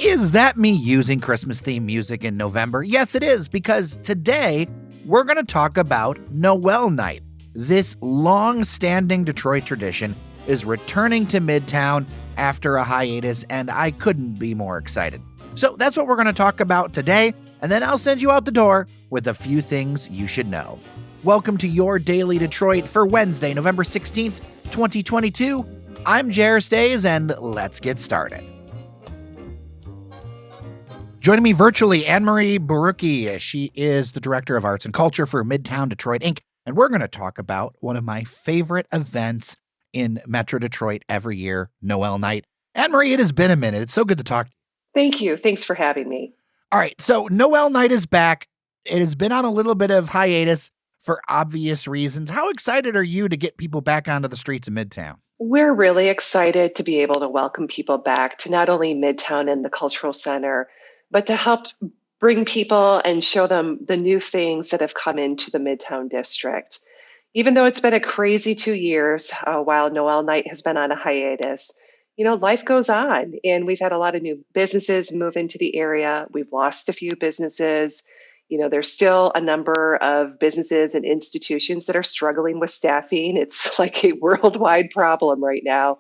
Is that me using Christmas-themed music in November? Yes, it is, because today we're going to talk about Noel Night. This long-standing Detroit tradition is returning to Midtown after a hiatus, and I couldn't be more excited. So that's what we're going to talk about today, and then I'll send you out the door with a few things you should know. Welcome to your Daily Detroit for Wednesday, November 16th, 2022. I'm Jer Stays, and let's get started. Joining me virtually, Anne-Marie Barucki. She is the Director of Arts and Culture for Midtown Detroit, Inc., and we're going to talk about one of my favorite events in Metro Detroit every year, Noel Night. Anne-Marie, it has been a minute. It's so good to talk. Thank you. Thanks for having me. All right, so Noel Night is back. It has been on a little bit of hiatus for obvious reasons. How excited are you to get people back onto the streets of Midtown? We're really excited to be able to welcome people back to not only Midtown and the Cultural Center, but to help bring people and show them the new things that have come into the Midtown district. Even though it's been a crazy 2 years while Noel Night has been on a hiatus, life goes on, and we've had a lot of new businesses move into the area. We've lost a few businesses. There's still a number of businesses and institutions that are struggling with staffing. It's like a worldwide problem right now.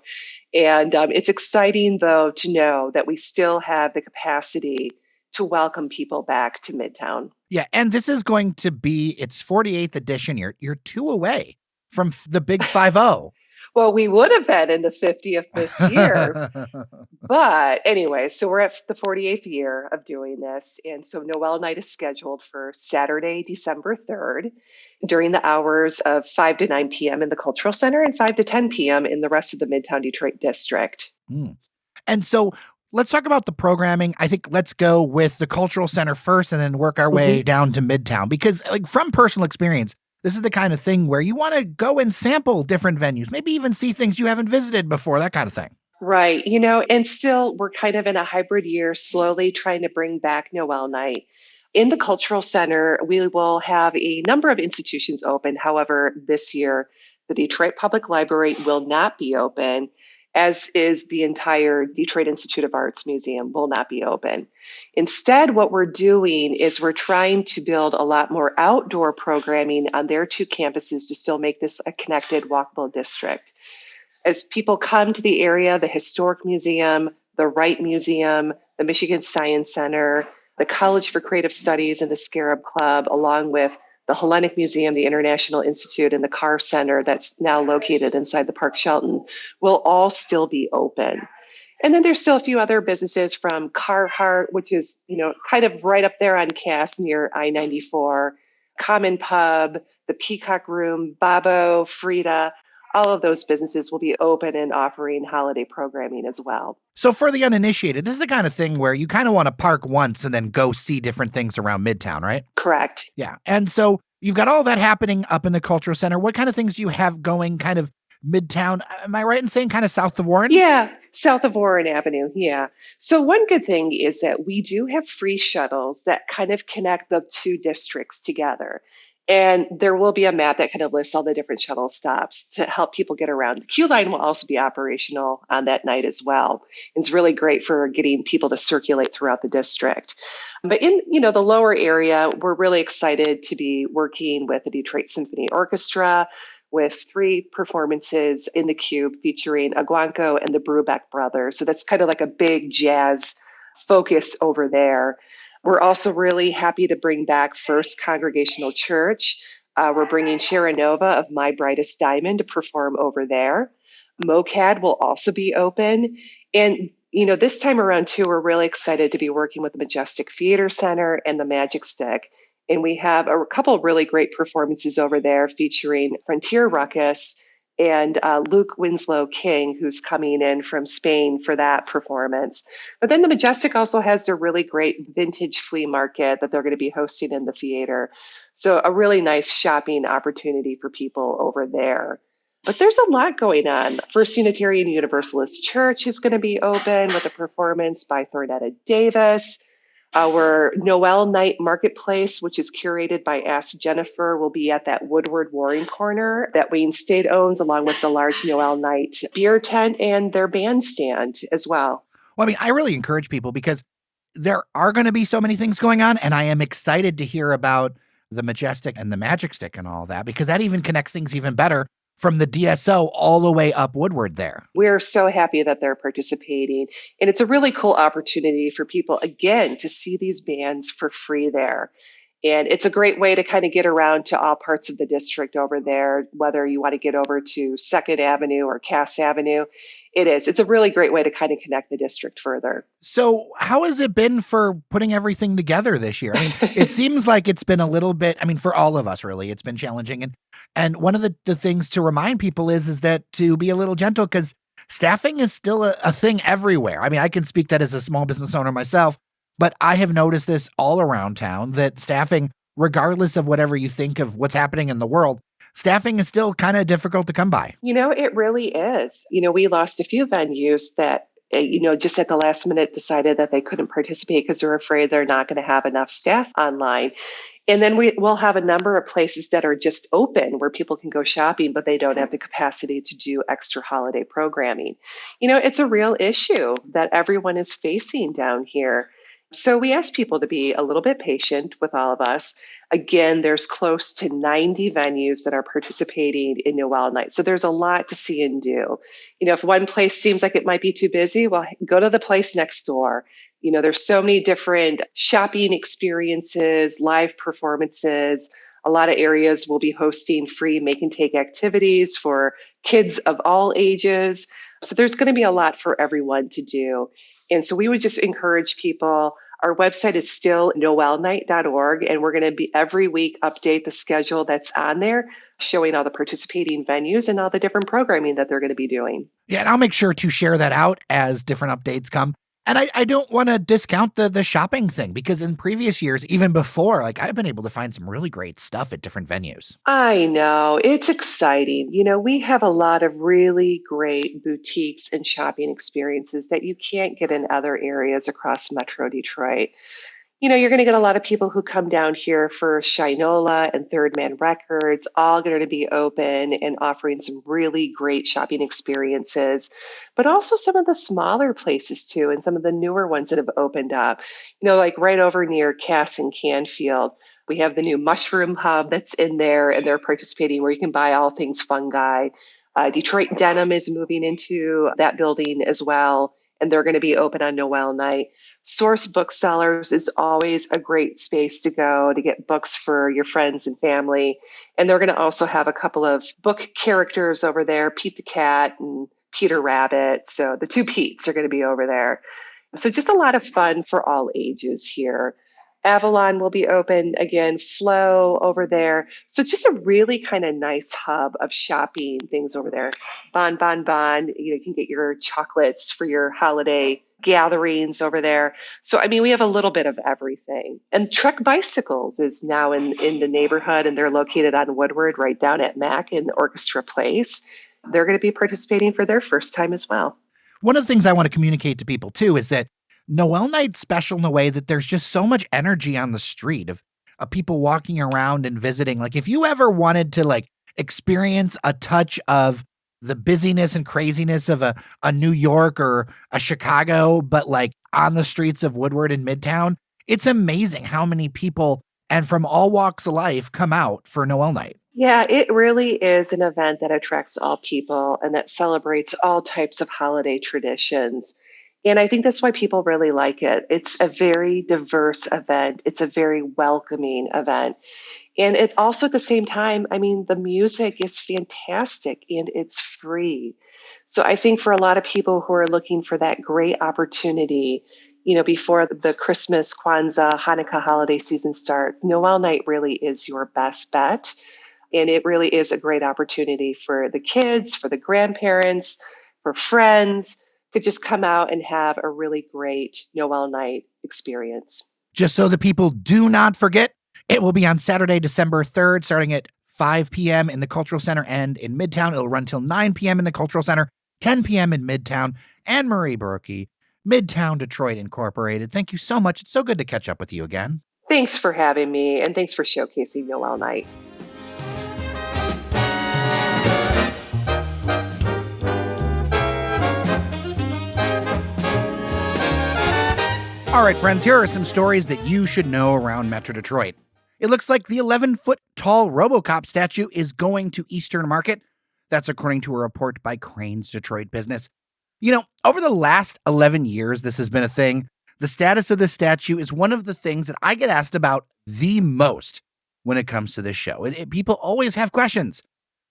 And it's exciting, though, to know that we still have the capacity to welcome people back to Midtown. Yeah, and this is going to be its 48th edition. You're two away from the big 5-0. Well, we would have been in the 50th this year. But anyway, so we're at the 48th year of doing this. And so Noel Night is scheduled for Saturday, December 3rd, during the hours of 5 to 9 p.m. in the Cultural Center and 5 to 10 p.m. in the rest of the Midtown Detroit district. And so let's talk about the programming. I think let's go with the Cultural Center first and then work our way down to Midtown. Because from personal experience, this is the kind of thing where you want to go and sample different venues, maybe even see things you haven't visited before, that kind of thing. Right. And still we're kind of in a hybrid year, slowly trying to bring back Noel Night. In the Cultural Center, we will have a number of institutions open. However, this year, the Detroit Public Library will not be open, as is the entire Detroit Institute of Arts Museum will not be open. Instead, what we're doing is we're trying to build a lot more outdoor programming on their two campuses to still make this a connected, walkable district. As people come to the area, the Historic Museum, the Wright Museum, the Michigan Science Center, the College for Creative Studies, and the Scarab Club, along with the Hellenic Museum, the International Institute, and the Carr Center that's now located inside the Park Shelton, will all still be open. And then there's still a few other businesses from Carhartt, which is, kind of right up there on Cass near I-94, Common Pub, the Peacock Room, Babbo, Frida. All of those businesses will be open and offering holiday programming as well. So for the uninitiated, this is the kind of thing where you kind of want to park once and then go see different things around Midtown, right? Correct. Yeah. And so you've got all that happening up in the Cultural Center. What kind of things do you have going kind of Midtown? Am I right in saying kind of south of Warren? Yeah, south of Warren Avenue. Yeah. So one good thing is that we do have free shuttles that kind of connect the two districts together. And there will be a map that kind of lists all the different shuttle stops to help people get around. The Q line will also be operational on that night as well. It's really great for getting people to circulate throughout the district. But in the lower area, we're really excited to be working with the Detroit Symphony Orchestra with 3 performances in the Cube featuring Aguanco and the Brubeck Brothers. So that's kind of like a big jazz focus over there. We're also really happy to bring back First Congregational Church. We're bringing Sharonova of My Brightest Diamond to perform over there. MoCAD will also be open. And, this time around, too, we're really excited to be working with the Majestic Theater Center and the Magic Stick. And we have a couple of really great performances over there featuring Frontier Ruckus and Luke Winslow King, who's coming in from Spain for that performance. But then the Majestic also has their really great vintage flea market that they're going to be hosting in the theater. So a really nice shopping opportunity for people over there. But there's a lot going on. First Unitarian Universalist Church is going to be open with a performance by Thornetta Davis. Our Noel Night Marketplace, which is curated by Ask Jennifer, will be at that Woodward Warring Corner that Wayne State owns, along with the large Noel Night beer tent and their bandstand as well. Well, I mean, I really encourage people because there are going to be so many things going on, and I am excited to hear about the Majestic and the Magic Stick and all that because that even connects things even better from the DSO all the way up Woodward there. We're so happy that they're participating. And it's a really cool opportunity for people, again, to see these bands for free there. And it's a great way to kind of get around to all parts of the district over there, whether you want to get over to Second Avenue or Cass Avenue. It is. It's a really great way to kind of connect the district further. So, how has it been for putting everything together this year? I mean, it seems like it's been a little bit, I mean, for all of us, really, it's been challenging. And one of the things to remind people is that to be a little gentle because staffing is still a thing everywhere. I mean, I can speak that as a small business owner myself, but I have noticed this all around town that staffing, regardless of whatever you think of what's happening in the world, staffing is still kind of difficult to come by. It really is. We lost a few venues that, just at the last minute decided that they couldn't participate because they're afraid they're not going to have enough staff online. And then we'll have a number of places that are just open where people can go shopping, but they don't have the capacity to do extra holiday programming. It's a real issue that everyone is facing down here. So we ask people to be a little bit patient with all of us. Again, there's close to 90 venues that are participating in Noel Night. So there's a lot to see and do. If one place seems like it might be too busy, well, go to the place next door. There's so many different shopping experiences, live performances. A lot of areas will be hosting free make and take activities for kids of all ages. So there's going to be a lot for everyone to do. And so we would just encourage people. Our website is still noelnight.org, and we're going to be every week update the schedule that's on there, showing all the participating venues and all the different programming that they're going to be doing. Yeah, and I'll make sure to share that out as different updates come. And I don't want to discount the shopping thing because in previous years, even before, like I've been able to find some really great stuff at different venues. I know, it's exciting. We have a lot of really great boutiques and shopping experiences that you can't get in other areas across Metro Detroit. You're going to get a lot of people who come down here for Shinola and Third Man Records, all going to be open and offering some really great shopping experiences, but also some of the smaller places too, and some of the newer ones that have opened up. Like right over near Cass and Canfield, we have the new Mushroom Hub that's in there, and they're participating where you can buy all things fungi. Detroit Denim is moving into that building as well, and they're going to be open on Noel Night. Source Booksellers is always a great space to go to get books for your friends and family. And they're going to also have a couple of book characters over there, Pete the Cat and Peter Rabbit. So the two Petes are going to be over there. So just a lot of fun for all ages here. Avalon will be open again, Flow over there. So it's just a really kind of nice hub of shopping things over there. Bon Bon Bon, you can get your chocolates for your holiday gatherings over there. So, we have a little bit of everything. And Trek Bicycles is now in the neighborhood, and they're located on Woodward right down at Mac in Orchestra Place. They're going to be participating for their first time as well. One of the things I want to communicate to people too is that Noel Night's special in a way that there's just so much energy on the street of people walking around and visiting. Like if you ever wanted to experience a touch of the busyness and craziness of a New York or a Chicago, but on the streets of Woodward and Midtown, it's amazing how many people and from all walks of life come out for Noel Night. Yeah, it really is an event that attracts all people and that celebrates all types of holiday traditions. And I think that's why people really like it. It's a very diverse event. It's a very welcoming event. And it also at the same time, the music is fantastic and it's free. So I think for a lot of people who are looking for that great opportunity, before the Christmas, Kwanzaa, Hanukkah holiday season starts, Noel Night really is your best bet. And it really is a great opportunity for the kids, for the grandparents, for friends to just come out and have a really great Noel Night experience. Just so the people do not forget, it will be on Saturday, December 3rd, starting at 5 p.m. in the Cultural Center and in Midtown. It'll run till 9 p.m. in the Cultural Center, 10 p.m. in Midtown. Anne Marie Berkey, Midtown Detroit Incorporated. Thank you so much. It's so good to catch up with you again. Thanks for having me, and thanks for showcasing Noel Night. All right, friends, here are some stories that you should know around Metro Detroit. It looks like the 11-foot tall RoboCop statue is going to Eastern Market. That's according to a report by Crane's Detroit Business. You know, over the last 11 years, this has been a thing. The status of this statue is one of the things that I get asked about the most when it comes to this show. People always have questions,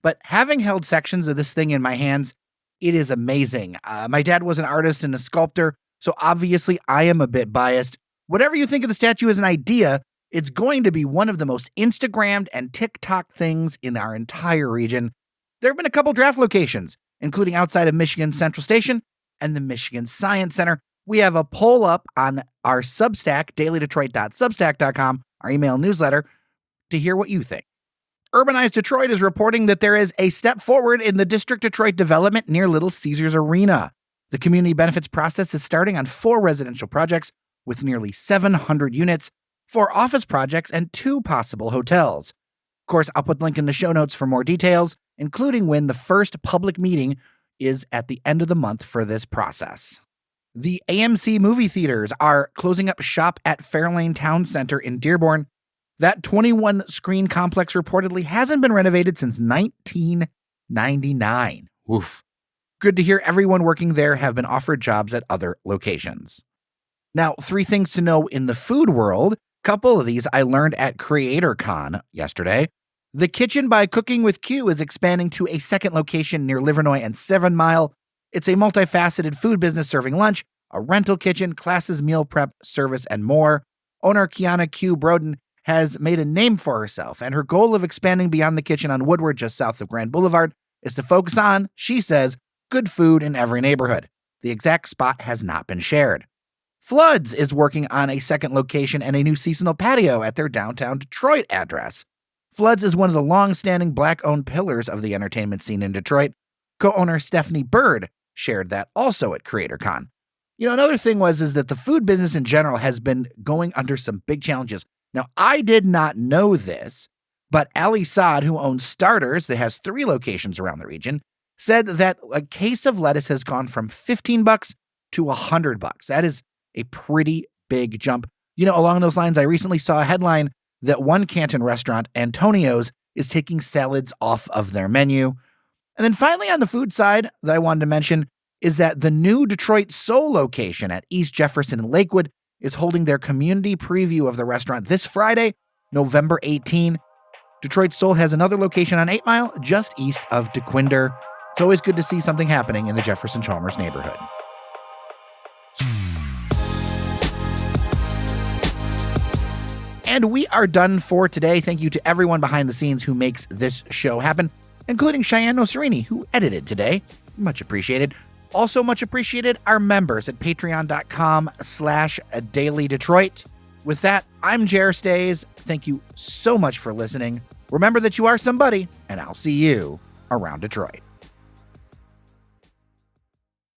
but having held sections of this thing in my hands, it is amazing. My dad was an artist and a sculptor, so obviously I am a bit biased. Whatever you think of the statue as an idea, it's going to be one of the most Instagrammed and TikTok things in our entire region. There have been a couple draft locations, including outside of Michigan Central Station and the Michigan Science Center. We have a poll up on our Substack, dailydetroit.substack.com, our email newsletter, to hear what you think. Urbanized Detroit is reporting that there is a step forward in the District Detroit development near Little Caesars Arena. The community benefits process is starting on 4 residential projects with nearly 700 units, 4 office projects, and 2 possible hotels. Of course, I'll put the link in the show notes for more details, including when the first public meeting is at the end of the month for this process. The AMC movie theaters are closing up shop at Fairlane Town Center in Dearborn. That 21-screen complex reportedly hasn't been renovated since 1999. Oof. Good to hear everyone working there have been offered jobs at other locations. Now, 3 things to know in the food world. Couple of these I learned at CreatorCon yesterday. The Kitchen by Cooking with Q is expanding to a second location near Livernois and 7 Mile. It's a multifaceted food business serving lunch, a rental kitchen, classes, meal prep, service, and more. Owner Kiana Q. Broden has made a name for herself, and her goal of expanding beyond the kitchen on Woodward just south of Grand Boulevard is to focus on, she says, good food in every neighborhood. The exact spot has not been shared. Floods is working on a second location and a new seasonal patio at their downtown Detroit address. Floods is one of the long-standing Black-owned pillars of the entertainment scene in Detroit. Co-owner Stephanie Bird shared that also at CreatorCon. You know, another thing is that the food business in general has been going under some big challenges. Now, I did not know this, but Ali Saad, who owns Starters, that has 3 locations around the region, said that a case of lettuce has gone from $15 to $100. That is a pretty big jump. You know, along those lines, I recently saw a headline that one Canton restaurant, Antonio's, is taking salads off of their menu. And then finally on the food side that I wanted to mention is that the new Detroit Soul location at East Jefferson and Lakewood is holding their community preview of the restaurant this Friday, November 18. Detroit Soul has another location on 8 Mile, just east of DeQuinder. It's always good to see something happening in the Jefferson-Chalmers neighborhood. And we are done for today. Thank you to everyone behind the scenes who makes this show happen, including Cheyenne Noserini, who edited today. Much appreciated. Also much appreciated our members at patreon.com/dailydetroit. With that, I'm Jer Stays. Thank you so much for listening. Remember that you are somebody, and I'll see you around Detroit.